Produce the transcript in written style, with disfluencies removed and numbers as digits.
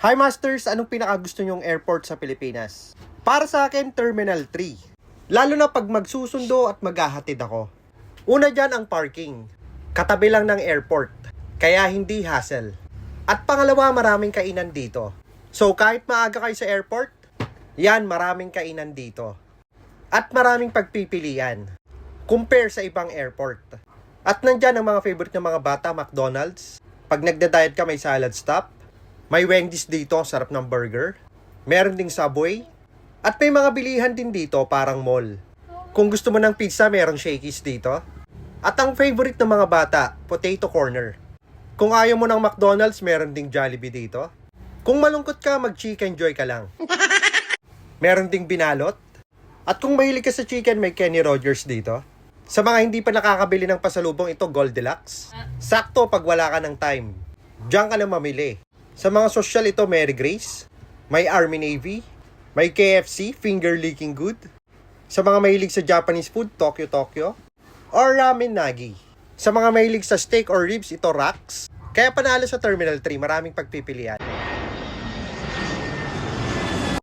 Hi Masters, anong pinakagusto nyong airport sa Pilipinas? Para sa akin, Terminal 3. Lalo na pag magsusundo at maghahatid ako. Una dyan ang parking. Katabi lang ng airport. Kaya hindi hassle. At pangalawa, maraming kainan dito. So kahit maaga kayo sa airport, yan, maraming kainan dito. At maraming pagpipilian. Compare sa ibang airport. At nandyan ang mga favorite ng mga bata, McDonald's. Pag nagda-diet ka, may salad stop. May Wendy's dito, sarap ng burger. Meron ding Subway. At may mga bilihan din dito, parang mall. Kung gusto mo ng pizza, merong Shakey's dito. At ang favorite ng mga bata, Potato Corner. Kung ayaw mo ng McDonald's, meron ding Jollibee dito. Kung malungkot ka, mag-Chicken Joy ka lang. Meron ding Binalot. At kung mahilig ka sa chicken, may Kenny Rogers dito. Sa mga hindi pa nakakabili ng pasalubong, ito Goldilocks. Sakto pag wala ka ng time. Diyan ka na mamili. Sa mga social, ito Mary Grace. May Army Navy. May KFC, Finger Licking Good. Sa mga mahilig sa Japanese food, Tokyo. Or Ramen Nagi. Sa mga mahilig sa steak or ribs, ito Rax. Kaya panalo sa Terminal 3, maraming pagpipilian.